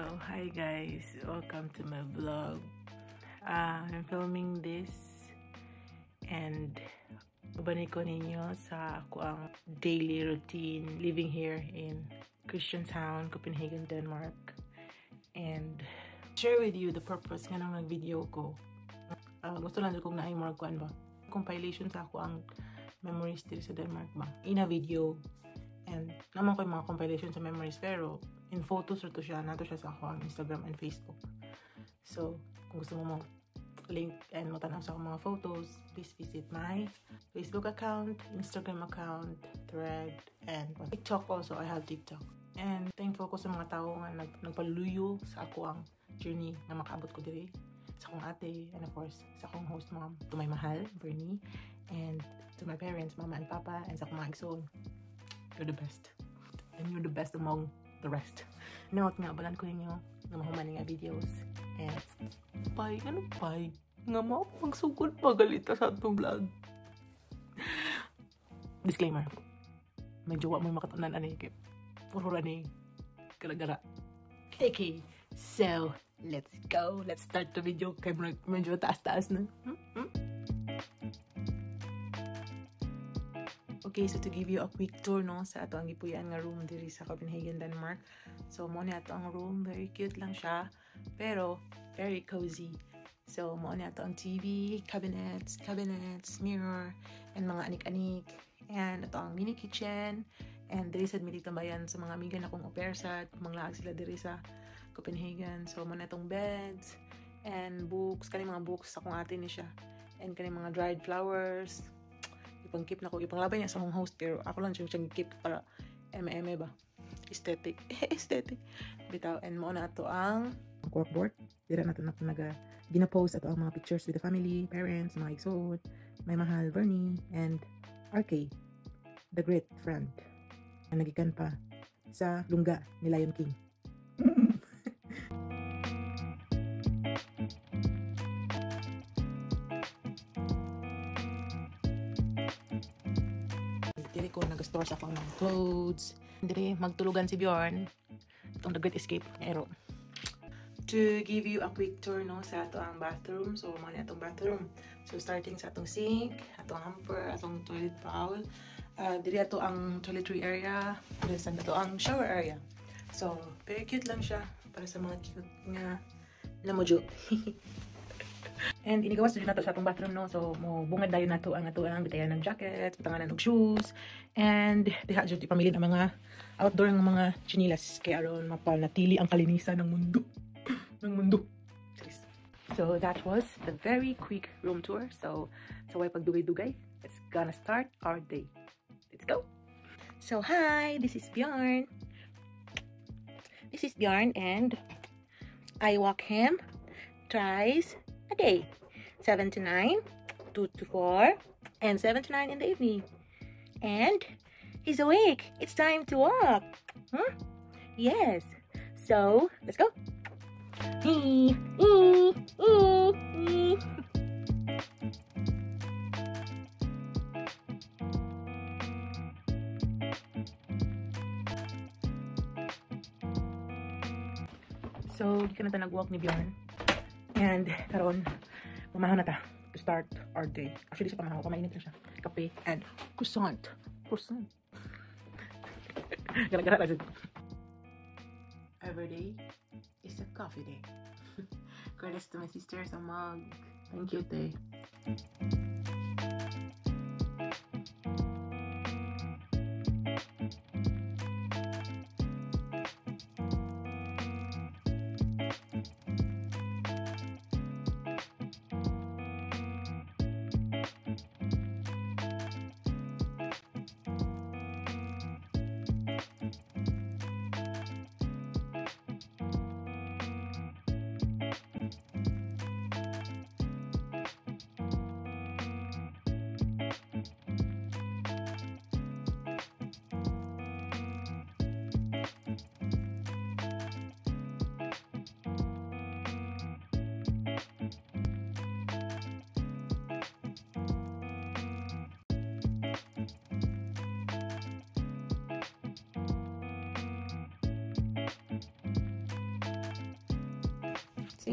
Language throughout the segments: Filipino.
Hi guys, welcome to my vlog. I'm filming this and babalik ko ninyo sa ako ang daily routine living here in Christianshavn, Copenhagen, Denmark, and share with you the purpose nga ng video ko. Gusto lang kong naay more kuan ba compilation sa ako ang memories dito sa Denmark ba in a video, and naman ko yung mga compilation sa memories pero in photos or to siya, nato siya sa ako ang Instagram and Facebook. So, kung gusto mo link and matanaw sa mga photos, please visit my Facebook account, Instagram account, Thread, and TikTok also. I have TikTok. And thankful ko sa mga tao nga nagpaluyo sa ako ang journey na makaabot ko diri. Sa akong ate, and of course, sa akong host mom, to my mahal, Bernie, and to my parents, mama and papa, and sa akong mga igsoon. You're the best. And you're the best among the rest. Note nga, balan ko ninyo nga mahuman nga videos. And, pay, ano pay? Nga magsugod pa galita sa atong vlog. Disclaimer. Medyo wa mo makatunan ani kay puro ni gara-gara. Okay, so let's go. Let's start the video. Kay medyo taas-taas na. Okay, so to give you a quick tour no sa ato ang gipuy-an nga room diri sa Copenhagen, Denmark. So mo ni ato ang room, very cute lang siya, pero very cozy. So mo ni ato ang TV, cabinets, mirror, and mga anik-anik. And ato ang mini kitchen. And diri sad mi dito bayan sa mga amiga na kong opersat, manglaag sila diri sa Copenhagen. So mo na itong beds and books, kani mga books sa kong ate ni siya. And kani mga dried flowers. Ipang-keep na ko, ipanglabay niya sa akong host, pero ako lang siyang keep para eme ba, aesthetic bitaw. And mo na ito ang corkboard, dira nato na gina-post ato ang mga pictures with the family, parents, mga igsoon, may mahal Bernie, and RK, the great friend na nagikan pa sa lungga ni Lion King. Dili ko nag-store sa akong mga clothes. Dili magtulugan si Bjorn. Itong The Great Escape. Ero. To give you a quick tour no sa ato ang bathroom. So, mga atong bathroom. So, starting sa atong sink, atong hamper, atong toilet bowl. Dili ato ang toiletry area. Dili sa ato ang shower area. So, very cute lang siya. Para sa mga cute nga lamojo. And inigawas din nato sa atong bathroom no. So mo bungad dayon nato ang atoang bitayan ng jackets, bitanganan og shoes, and diha jud ipamili ng mga outdoor ng mga chinilas kay aron mapanatili ang kalinisan ng mundo. So that was the very quick room tour. So way pagdugay-dugay, let's gonna start our day. Let's go. So hi, this is Bjorn. And I walk him thrice a day, 7 to 9, 2 to 4, and 7 to 9 in the evening. And he's awake. It's time to walk. Yes. So let's go. So di ka na ta nag-walk ni Bjorn. And karon mamahon na ta to start our day. Actually sa pamahaw, pamainit na siya. Kape and croissant. Gara-gara na dyan. Every day is a coffee day. Credits to my sister sa mug. Thank you, te.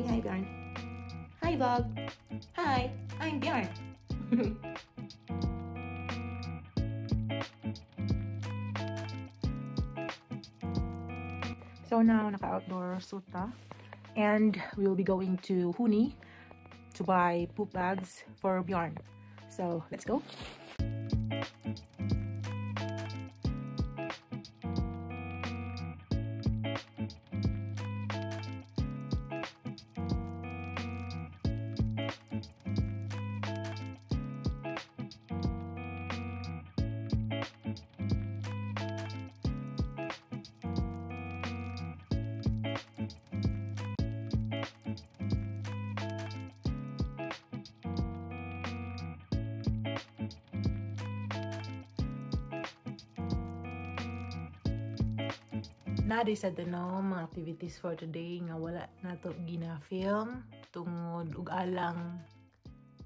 Say hi, Bjorn. Hi, vlog. Hi, I'm Bjorn. So now, naka-outdoor suit na. And we'll be going to Huni to buy poop bags for Bjorn. So, let's go. Nadi sa mga activities for today nga wala nato gina-film tungod ug alang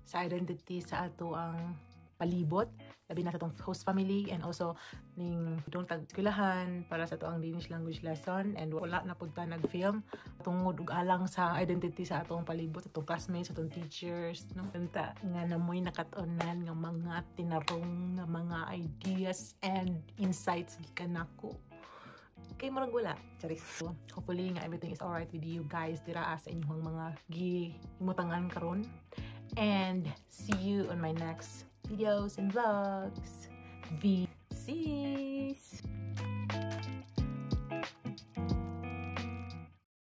sa identity sa ato ang palibot, labi na sa atong host family, and also ning itong tag-eskwelahan para sa ato ang Danish language lesson, and wala na pud ta nag-film tungod ug alang sa identity sa atong palibot, atong classmates, atong teachers, no? Tanta nga namoy nakatonan nga mga tinarong nga mga ideas and insights gikan nako. Kay murag wala, charis. So, hopefully nga everything is alright with you guys dira sa inyong mga gihimutangan karon. And see you on my next videos and vlogs. VCs!